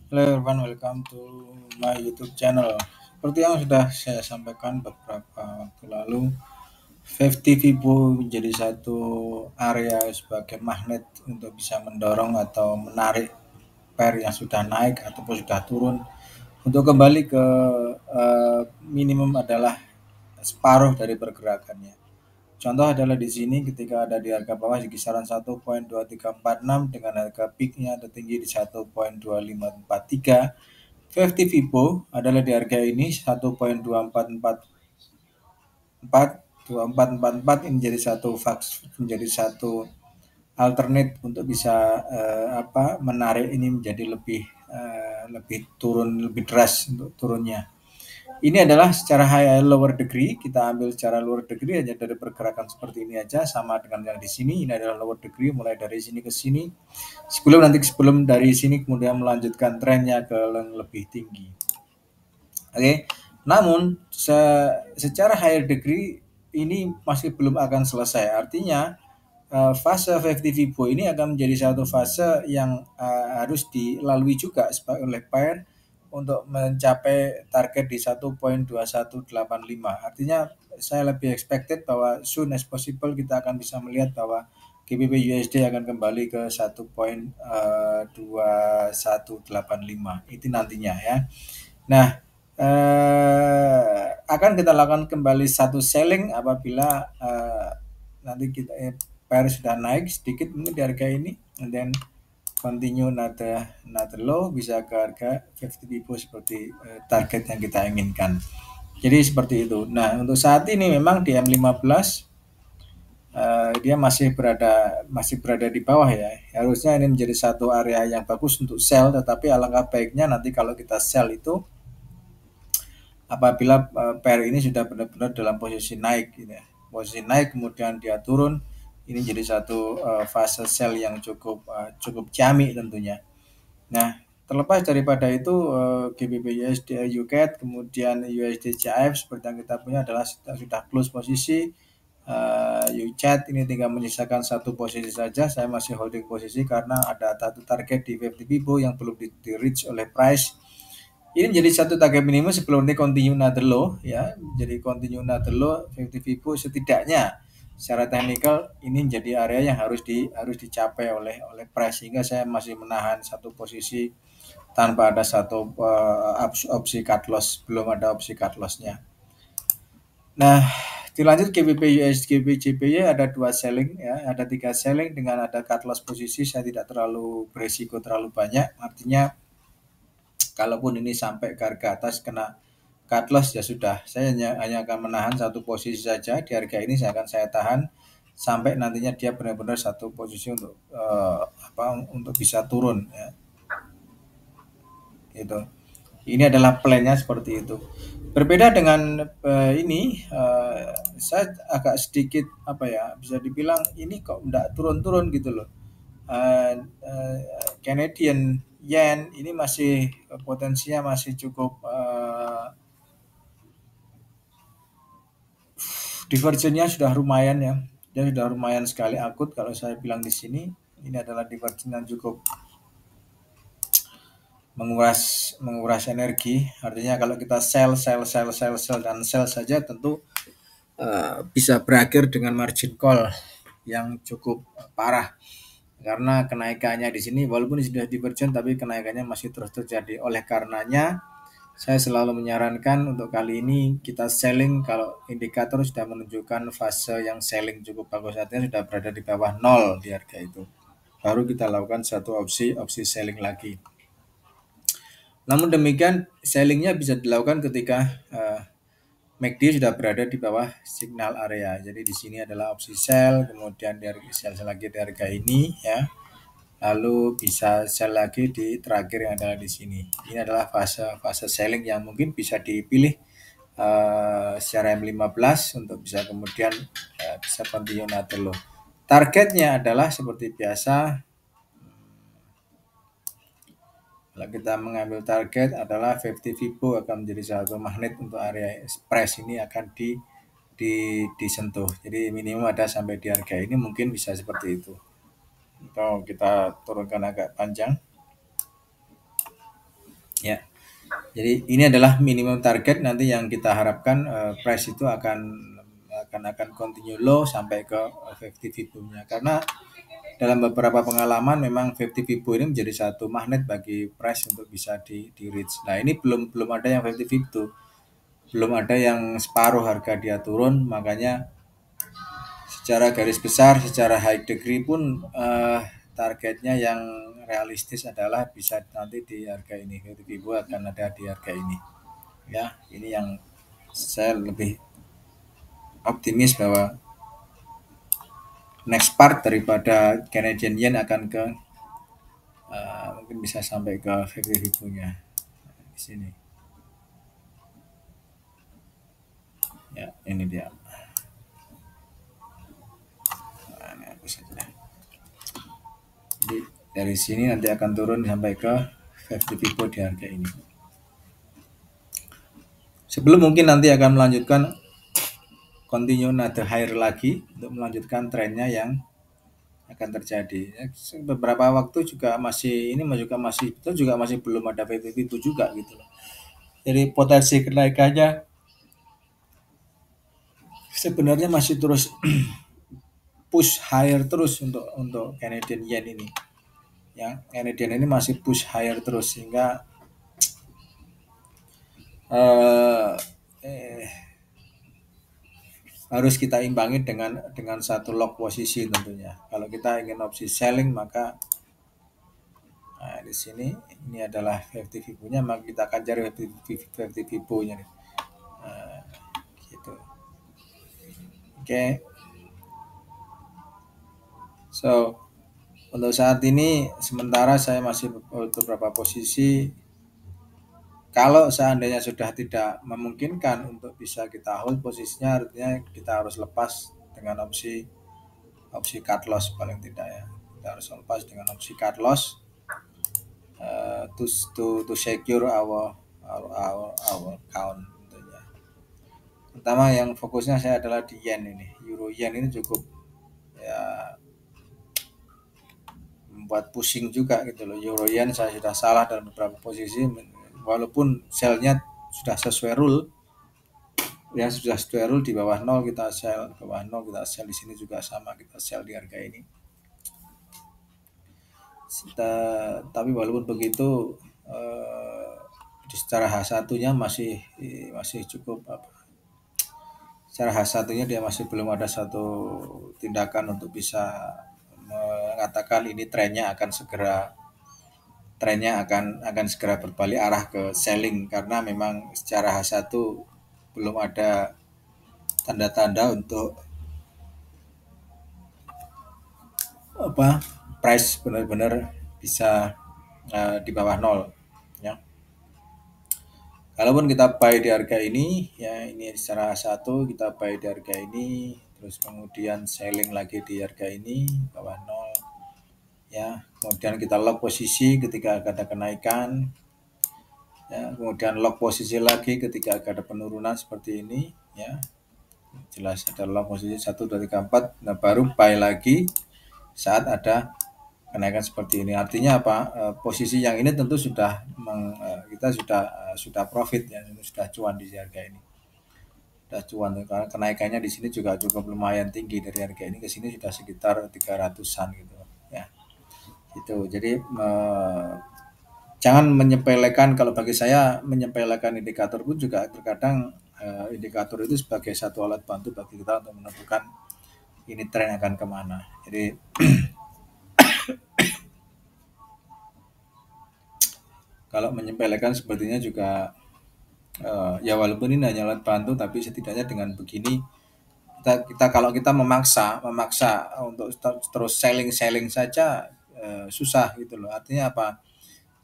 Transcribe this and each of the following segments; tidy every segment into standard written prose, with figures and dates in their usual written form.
Hello everyone, welcome to my YouTube channel. Seperti yang sudah saya sampaikan beberapa waktu lalu, 50 Vivo menjadi satu area sebagai magnet untuk bisa mendorong atau menarik pair yang sudah naik ataupun sudah turun untuk kembali ke minimum adalah separuh dari pergerakannya. Contoh adalah di sini ketika ada di harga bawah di kisaran 1.2346 dengan harga peaknya tertinggi di 1.2543. 50 Vivo adalah di harga ini 1.2444 ini menjadi satu alternate untuk bisa menarik ini menjadi lebih turun lebih deras untuk turunnya. Ini adalah secara high lower degree, kita ambil secara lower degree hanya dari pergerakan seperti ini aja sama dengan yang di sini. Ini adalah lower degree mulai dari sini ke sini. Sebelum dari sini kemudian melanjutkan trennya ke yang lebih tinggi. Oke. Namun secara higher degree ini masih belum akan selesai. Artinya fase 50 Vivo ini akan menjadi satu fase yang harus dilalui juga oleh pair untuk mencapai target di 1.2185. Artinya saya lebih expected bahwa soon as possible kita akan bisa melihat bahwa GBP USD akan kembali ke 1.2185 itu nantinya ya. Nah, akan kita lakukan kembali satu selling apabila nanti kita pair sudah naik sedikit mungkin di harga ini, and then continue another low bisa ke harga 50 Vivo seperti target yang kita inginkan. Jadi seperti itu. Nah, untuk saat ini memang di M15 dia masih berada di bawah ya. Harusnya ini menjadi satu area yang bagus untuk sell, tetapi alangkah baiknya nanti kalau kita sell itu apabila pair ini sudah benar-benar dalam posisi naik gitu ya. Posisi naik kemudian dia turun, ini jadi satu fase sell yang cukup ciamik tentunya. Nah, terlepas daripada itu GBP USD UCAD kemudian USD CAF seperti yang kita punya adalah sudah close posisi. UCAD ini tinggal menyisakan satu posisi saja. Saya masih holding posisi karena ada satu target di 50 Vivo yang belum di reach oleh price. Ini menjadi satu target minimum sebelum ini continue another low ya. Jadi continue another low 50 Vivo setidaknya secara teknikal ini menjadi area yang harus dicapai oleh price, sehingga saya masih menahan satu posisi tanpa ada satu opsi cut loss, belum ada opsi cut lossnya. Nah, dilanjut GBP USD GBP JPY ada dua selling ya, ada tiga selling dengan ada cut loss posisi. Saya tidak terlalu beresiko terlalu banyak, artinya kalaupun ini sampai ke harga atas kena cut loss ya sudah, saya hanya akan menahan satu posisi saja di harga ini. Saya tahan sampai nantinya dia benar-benar satu posisi untuk bisa turun ya. Gitu. Ini adalah plannya seperti itu. Berbeda dengan ini, saya agak sedikit apa ya, bisa dibilang ini kok enggak turun-turun gitu loh. Canadian yen ini masih potensinya masih cukup divergennya sudah lumayan ya. Dia sudah lumayan sekali akut kalau saya bilang di sini. Ini adalah divergen yang cukup menguras energi. Artinya kalau kita sell dan sell saja tentu bisa berakhir dengan margin call yang cukup parah, karena kenaikannya di sini walaupun sudah divergen tapi kenaikannya masih terus terjadi. Oleh karenanya saya selalu menyarankan untuk kali ini kita selling kalau indikator sudah menunjukkan fase yang selling cukup bagus, artinya sudah berada di bawah nol di harga itu, baru kita lakukan satu opsi selling lagi. Namun demikian sellingnya bisa dilakukan ketika MACD sudah berada di bawah signal area. Jadi di sini adalah opsi sell, kemudian dari sell lagi di harga ini ya. Lalu bisa sell lagi di terakhir yang adalah di sini. Ini adalah fase selling yang mungkin bisa dipilih secara M15 untuk bisa kemudian bisa continue another low. Targetnya adalah seperti biasa. Kalau kita mengambil target adalah 50 Vivo akan menjadi satu magnet untuk area price ini akan disentuh. Jadi minimum ada sampai di harga ini, mungkin bisa seperti itu. Atau kita turunkan agak panjang. ya. Jadi ini adalah minimum target nanti yang kita harapkan price itu akan continue low sampai ke 50 Fibo-nya, karena dalam beberapa pengalaman memang 50 Fibo ini menjadi satu magnet bagi price untuk bisa di reach. Nah, ini belum belum ada yang 50 Fibo, belum ada yang separuh harga dia turun, makanya secara garis besar, secara high degree pun targetnya yang realistis adalah bisa nanti di harga ini. 50 Fibo akan ada di harga ini. Ya, ini yang saya lebih optimis bahwa next part daripada Canadian Yen akan ke mungkin bisa sampai ke 50 ribunya di sini. Ya, ini dia. Nah, ini hapus saja. Jadi dari sini nanti akan turun sampai ke 50 ribu di harga ini. Sebelum mungkin nanti akan melanjutkan continue another higher lagi untuk melanjutkan trennya yang akan terjadi. Beberapa waktu juga masih ini juga masih belum ada 50 ribu juga gitu loh. Jadi potensi kenaikannya sebenarnya masih terus push higher terus untuk Canadian Yen ini. Ya, Canadian ini masih push higher terus sehingga eh, eh, harus kita imbangi dengan satu lock posisi tentunya. Kalau kita ingin opsi selling maka di sini ini adalah 50 Fibo-nya, maka kita akan cari 50 Fibo-nya nih. Nah, gitu. Oke. So, untuk saat ini sementara saya masih beberapa posisi. Kalau seandainya sudah tidak memungkinkan untuk bisa kita hold posisinya, artinya kita harus lepas dengan opsi opsi cut loss paling tidak ya. Kita harus lepas dengan opsi cut loss to secure our account tentunya. Pertama yang fokusnya saya adalah di yen ini. Euro yen ini cukup ya membuat pusing juga gitu loh. Euro yen saya sudah salah dalam beberapa posisi, walaupun sell-nya sudah sesuai rule ya, sudah sesuai rule di bawah nol kita sell, ke bawah nol kita sell, di sini juga sama kita sell di harga ini. Tapi walaupun begitu secara H1-nya masih cukup secara H1-nya dia masih belum ada satu tindakan untuk bisa mengatakan ini trennya akan segera berbalik arah ke selling, karena memang secara H1 belum ada tanda-tanda untuk price benar-benar bisa di bawah nol ya. Kalaupun kita buy di harga ini ya, ini secara satu kita buy di harga ini, terus kemudian selling lagi di harga ini bawah nol ya, kemudian kita lock posisi ketika ada kenaikan ya, kemudian lock posisi lagi ketika ada penurunan seperti ini ya, jelas ada lock posisi 1 2 3 4, nah baru buy lagi saat ada kenaikan seperti ini. Artinya apa? Posisi yang ini tentu kita sudah profit ya, sudah cuan di harga ini. Sudah cuan karena kenaikannya di sini juga cukup lumayan tinggi, dari harga ini ke sini sudah sekitar 300-an gitu ya. Itu. Jadi jangan menyepelekan, kalau bagi saya menyepelekan indikator pun juga terkadang indikator itu sebagai satu alat bantu bagi kita untuk menentukan ini tren akan kemana. Jadi kalau menyepelekan sepertinya juga ya walaupun ini hanya alat bantu, tapi setidaknya dengan begini kita kalau kita memaksa untuk terus selling saja susah gitu loh. Artinya apa?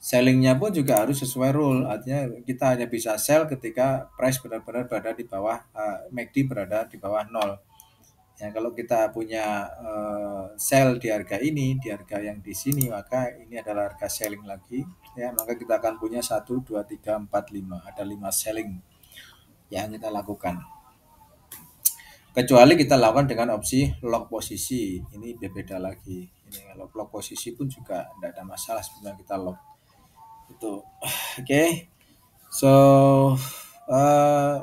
Sellingnya pun juga harus sesuai rule. Artinya kita hanya bisa sell ketika price benar-benar berada di bawah MACD berada di bawah nol. Ya, kalau kita punya sell di harga ini, di harga yang di sini, maka ini adalah harga selling lagi. Ya, maka kita akan punya 1 2 3 4 5, ada 5 selling yang kita lakukan. Kecuali kita lakukan dengan opsi lock posisi, ini beda lagi. Ini kalau lock posisi pun juga tidak ada masalah sebenarnya kita lock. Itu Oke, so uh,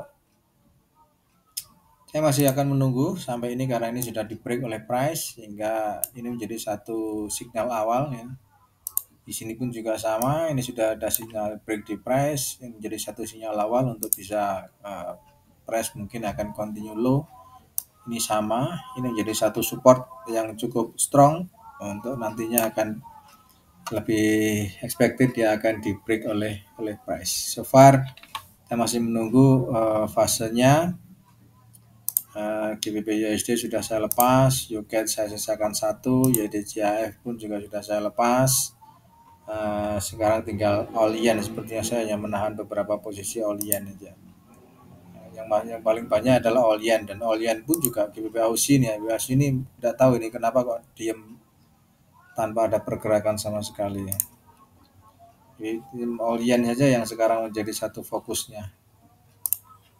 saya masih akan menunggu sampai ini karena ini sudah di break oleh price sehingga ini menjadi satu signal awal ya. Di sini pun juga sama, ini sudah ada sinyal break di price yang menjadi satu sinyal awal untuk bisa price mungkin akan continue low. Ini sama, ini menjadi satu support yang cukup strong untuk nantinya akan lebih expected dia akan di break oleh price. So far kita masih menunggu fasenya. GBP USD sudah saya lepas, UCAD saya sisakan satu, YDJAF pun juga sudah saya lepas. Sekarang tinggal all yen, sepertinya saya hanya menahan beberapa posisi all yen aja. Yang paling banyak adalah all yen, dan all yen pun juga GBP AUD nih ya. AUD ini tidak tahu ini kenapa kok diem tanpa ada pergerakan sama sekali ya. Jadi all yen saja yang sekarang menjadi satu fokusnya.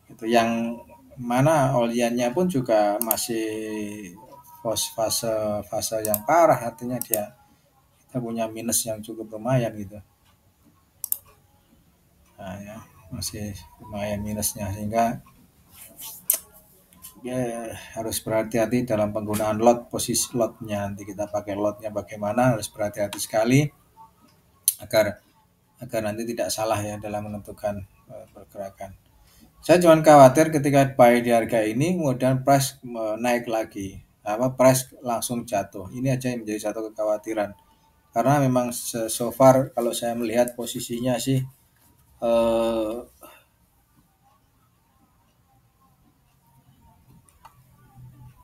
Itu yang mana all yen-nya pun juga masih fase yang parah, artinya dia kita punya minus yang cukup lumayan gitu. Nah, ya, masih lumayan minusnya sehingga ya harus berhati-hati dalam penggunaan lot, posisi lotnya. Nanti kita pakai lotnya bagaimana, harus berhati-hati sekali agar agar nanti tidak salah ya dalam menentukan pergerakan. Saya cuma khawatir ketika buy di harga ini kemudian price naik lagi, price langsung jatuh. Ini aja yang menjadi satu kekhawatiran. Karena memang so far kalau saya melihat posisinya sih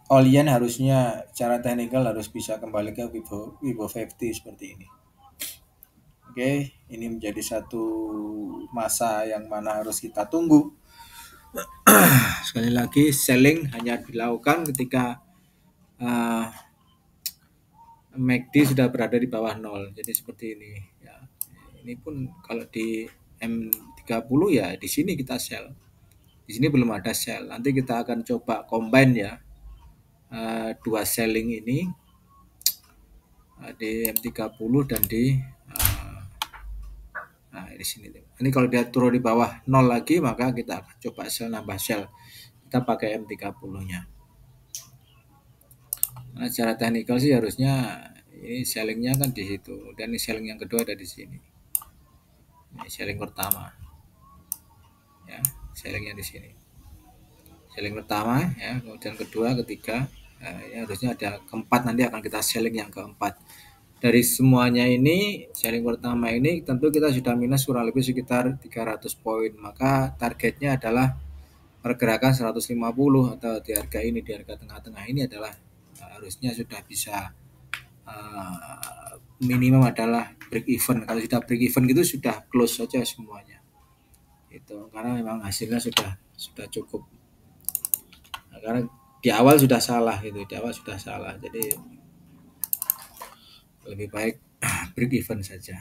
all yen harusnya secara teknikal harus bisa kembali ke Weibo 50 seperti ini. Oke, ini menjadi satu masa yang mana harus kita tunggu. Sekali lagi, selling hanya dilakukan ketika MACD sudah berada di bawah 0. Jadi seperti ini ya. Ini pun kalau di M30 ya di sini kita sell. Di sini belum ada sell. Nanti kita akan coba combine ya. Dua selling ini di M30 dan di di sini. Ini kalau dia turun di bawah 0 lagi maka kita akan coba sell, nambah sell. Kita pakai M30-nya. Nah, secara teknikal sih harusnya ini sellingnya kan di situ, dan ini selling yang kedua ada di sini. Ini selling pertama, ya, sellingnya di sini. Selling pertama, ya, kemudian kedua, ketiga, ya harusnya ada keempat, nanti akan kita selling yang keempat. Dari semuanya ini, selling pertama ini tentu kita sudah minus kurang lebih sekitar 300 poin, maka targetnya adalah pergerakan 150 atau di harga ini, di harga tengah-tengah ini adalah harusnya sudah bisa minimum adalah break even. Kalau sudah break even gitu sudah close saja semuanya. Itu karena memang hasilnya sudah cukup. Nah, karena di awal sudah salah gitu, di awal sudah salah. Jadi lebih baik break even saja.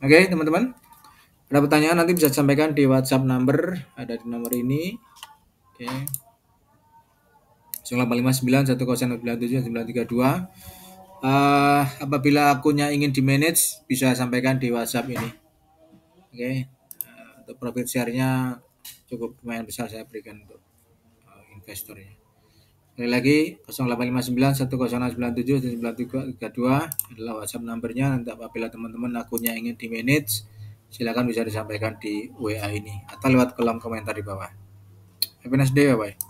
Oke, teman-teman. Ada pertanyaan nanti bisa disampaikan di WhatsApp number, ada di nomor ini. Oke. 085910979932. Apabila akunnya ingin di manage bisa sampaikan di WhatsApp ini. Oke. Untuk profit share-nya cukup lumayan besar saya berikan untuk investornya. Sekali lagi 085910979932 adalah WhatsApp numbernya. Nanti apabila teman-teman akunnya ingin di manage silakan bisa disampaikan di WA ini atau lewat kolom komentar di bawah. Have a nice day, bye-bye.